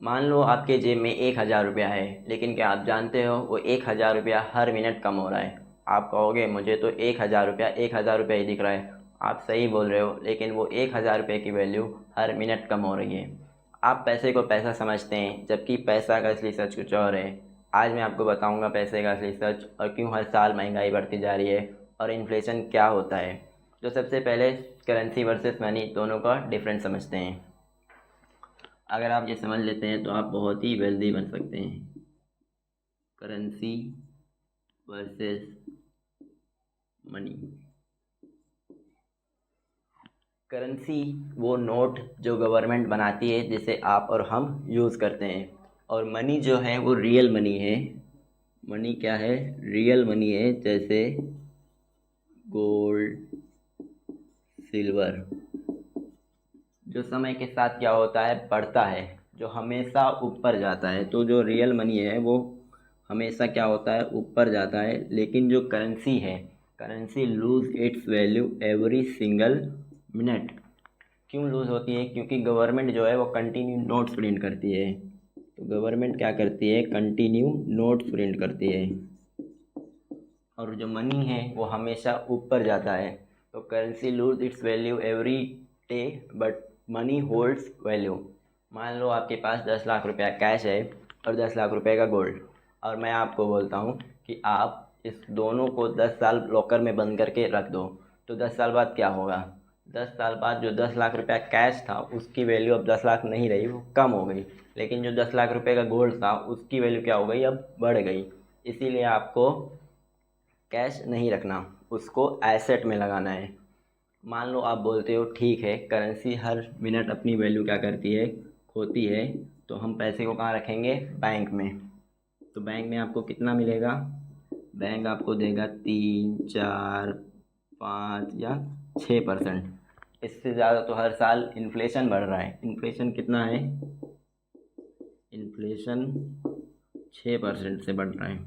मान लो आपके जेब में 1,000 रुपया है, लेकिन क्या आप जानते हो वो 1,000 रुपया हर मिनट कम हो रहा है। आप कहोगे मुझे तो 1,000 रुपया 1,000 रुपया ही दिख रहा है। आप सही बोल रहे हो, लेकिन वो 1,000 रुपये की वैल्यू हर मिनट कम हो रही है। आप पैसे को पैसा समझते हैं, जबकि पैसा का असली सच कुछ और है। आज मैं आपको बताऊंगा पैसे का असली सच और क्यों हर साल महंगाई बढ़ती जा रही है और इन्फ्लेशन क्या होता है। तो सबसे पहले करेंसी वर्सेस मनी दोनों का डिफरेंस समझते हैं। अगर आप ये समझ लेते हैं तो आप बहुत ही वेल्दी बन सकते हैं। Currency versus money. करेंसी वो नोट जो गवर्नमेंट बनाती है, जिसे आप और हम यूज़ करते हैं। और मनी जो है वो रियल मनी है। मनी क्या है? रियल मनी है, जैसे गोल्ड, सिल्वर। जो समय के साथ क्या होता है, बढ़ता है, जो हमेशा ऊपर जाता है। तो जो रियल मनी है वो हमेशा क्या होता है, ऊपर जाता है। लेकिन जो करेंसी है, currency lose its value every single minute. क्यों लूज़ होती है? क्योंकि गवर्नमेंट जो है वो कंटिन्यू नोट्स प्रिंट करती है। तो गवर्नमेंट क्या करती है, कंटिन्यू नोट्स प्रिंट करती है। और जो मनी है वो हमेशा ऊपर जाता है। तो currency lose its value every day, but money holds value. मान लो आपके पास 10 लाख रुपया कैश है और 10 लाख रुपए का गोल्ड, और मैं आपको बोलता हूँ कि आप इस दोनों को 10 साल लॉकर में बंद करके रख दो। तो 10 साल बाद क्या होगा? 10 साल बाद जो 10 लाख रुपया कैश था उसकी वैल्यू अब 10 लाख नहीं रही, वो कम हो गई। लेकिन जो 10 लाख रुपए का गोल्ड था उसकी वैल्यू क्या हो गई, अब बढ़ गई। इसीलिए आपको कैश नहीं रखना, उसको एसेट में लगाना है। मान लो आप बोलते हो ठीक है, करेंसी हर मिनट अपनी वैल्यू क्या करती है, खोती है। तो हम पैसे को कहाँ रखेंगे? बैंक में। तो बैंक में आपको कितना मिलेगा? बैंक आपको देगा 3, 4, 5 या 6%। इससे ज़्यादा तो हर साल इन्फ्लेशन बढ़ रहा है। इन्फ्लेशन कितना है? इन्फ्लेशन 6% से बढ़ रहा है।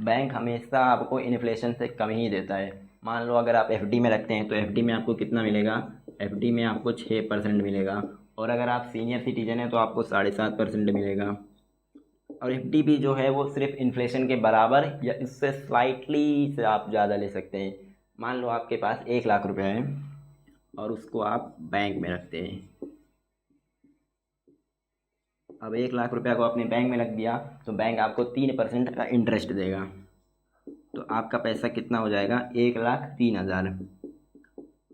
बैंक हमेशा आपको इन्फ्लेशन से कम ही देता है। मान लो अगर आप एफडी में रखते हैं तो एफडी में आपको कितना मिलेगा? एफडी में आपको 6% मिलेगा। और अगर आप सीनियर सिटीजन हैं तो आपको 7.5% मिलेगा। और एफडी भी जो है वो सिर्फ इन्फ्लेशन के बराबर या इससे स्लाइटली से आप ज़्यादा ले सकते हैं। मान लो आपके पास 1 लाख रुपया है और उसको आप बैंक में रखते हैं। अब 1 लाख रुपया को अपने बैंक में रख दिया तो बैंक आपको 3% का इंटरेस्ट देगा। तो आपका पैसा कितना हो जाएगा? 1,03,000।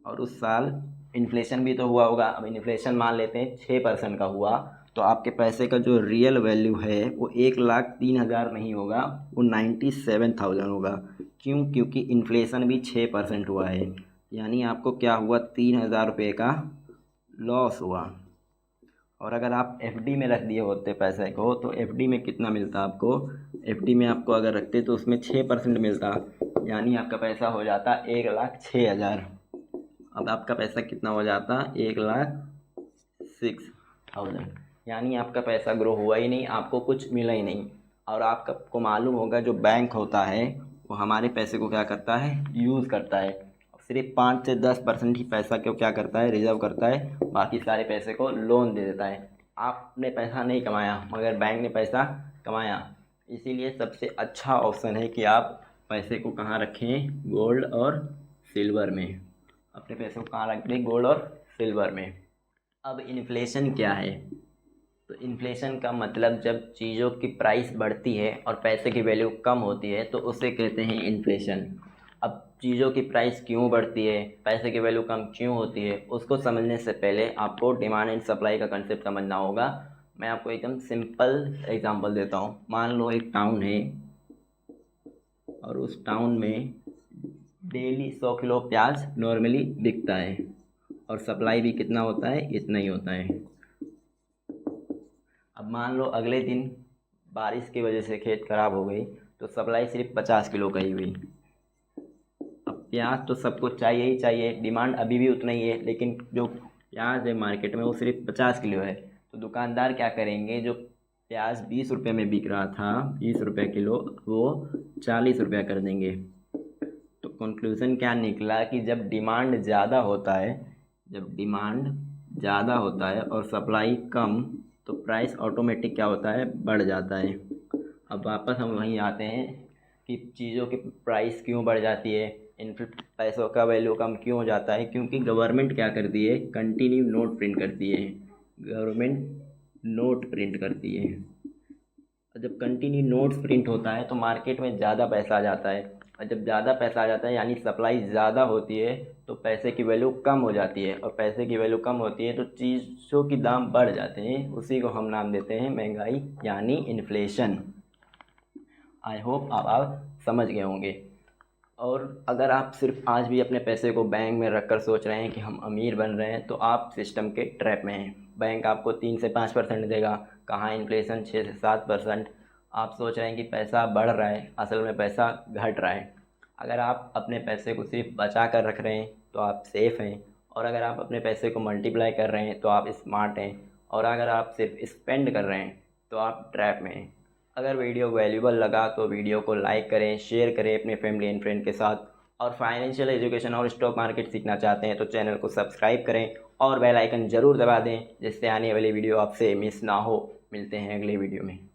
और उस साल इन्फ्लेशन भी तो हुआ होगा। अब इन्फ्लेशन मान लेते हैं 6% का हुआ, तो आपके पैसे का जो रियल वैल्यू है वो 1,03,000 नहीं होगा, वो 97,000 होगा। क्यों? क्योंकि इन्फ्लेशन भी 6% हुआ है। यानी आपको क्या हुआ? 3,000 रुपये का लॉस हुआ। और अगर आप एफडी में रख दिए होते पैसे को तो एफडी में कितना मिलता आपको? एफडी में आपको अगर रखते तो उसमें 6% मिलता। यानी आपका पैसा हो जाता 1,06,000। अब आपका पैसा कितना हो जाता? 1,06,000। यानी आपका पैसा ग्रो हुआ ही नहीं, आपको कुछ मिला ही नहीं। और आपको मालूम होगा जो बैंक होता है वो हमारे पैसे को क्या करता है, यूज़ करता है। सिर्फ 5 से 10% ही पैसा को क्या करता है, रिजर्व करता है। बाकी सारे पैसे को लोन दे देता है। आपने पैसा नहीं कमाया मगर बैंक ने पैसा कमाया। इसीलिए सबसे अच्छा ऑप्शन है कि आप पैसे को कहाँ रखें? गोल्ड और सिल्वर में। अपने पैसे को कहाँ रख दें? गोल्ड और सिल्वर में। अब इन्फ्लेशन क्या है? तो इन्फ्लेशन का मतलब जब चीज़ों की प्राइस बढ़ती है और पैसे की वैल्यू कम होती है तो उसे कहते हैं इन्फ्लेशन। अब चीज़ों की प्राइस क्यों बढ़ती है, पैसे की वैल्यू कम क्यों होती है, उसको समझने से पहले आपको डिमांड एंड सप्लाई का कंसेप्ट समझना होगा। मैं आपको एकदम सिंपल एग्जांपल देता हूँ। मान लो एक टाउन है और उस टाउन में डेली 100 किलो प्याज नॉर्मली बिकता है और सप्लाई भी कितना होता है? इतना ही होता है। अब मान लो अगले दिन बारिश की वजह से खेत खराब हो गई तो सप्लाई सिर्फ 50 किलो का ही हुई। अब प्याज तो सबको चाहिए ही चाहिए, डिमांड अभी भी उतना ही है, लेकिन जो प्याज है मार्केट में वो सिर्फ 50 किलो है। तो दुकानदार क्या करेंगे, जो प्याज 20 रुपये में बिक रहा था, 20 रुपये किलो, वो 40 रुपया कर देंगे। तो कंक्लूज़न क्या निकला कि जब डिमांड ज़्यादा होता है, जब डिमांड ज़्यादा होता है और सप्लाई कम, तो प्राइस ऑटोमेटिक क्या होता है, बढ़ जाता है। अब वापस हम वहीं आते हैं कि चीज़ों की प्राइस क्यों बढ़ जाती है, इन पैसों का वैल्यू कम क्यों हो जाता है, क्योंकि गवर्नमेंट क्या करती है, कंटिन्यू नोट प्रिंट करती है। गवर्नमेंट नोट प्रिंट करती है, और जब कंटिन्यू नोट्स प्रिंट होता है तो मार्केट में ज़्यादा पैसा आ जाता है, और जब ज़्यादा पैसा आ जाता है यानी सप्लाई ज़्यादा होती है तो पैसे की वैल्यू कम हो जाती है, और पैसे की वैल्यू कम होती है तो चीज़ों की दाम बढ़ जाते हैं। उसी को हम नाम देते हैं महंगाई यानी इन्फ्लेशन। आई होप आप समझ गए होंगे। और अगर आप सिर्फ आज भी अपने पैसे को बैंक में रख कर सोच रहे हैं कि हम अमीर बन रहे हैं तो आप सिस्टम के ट्रैप में हैं। बैंक आपको 3 से 5% देगा, कहाँ इन्फ्लेशन 6 से 7%। आप सोच रहे हैं कि पैसा बढ़ रहा है, असल में पैसा घट रहा है। अगर आप अपने पैसे को सिर्फ बचा कर रख रहे हैं तो आप सेफ़ हैं, और अगर आप अपने पैसे को मल्टीप्लाई कर रहे हैं तो आप स्मार्ट हैं, और अगर आप सिर्फ स्पेंड कर रहे हैं तो आप ट्रैप में हैं। अगर वीडियो वैल्यूबल लगा तो वीडियो को लाइक करें, शेयर करें अपने फैमिली एंड फ्रेंड के साथ, और फाइनेंशियल एजुकेशन और स्टॉक मार्केट सीखना चाहते हैं तो चैनल को सब्सक्राइब करें और बेल आइकन ज़रूर दबा दें, जिससे आने वाली वीडियो आपसे मिस ना हो। मिलते हैं अगले वीडियो में।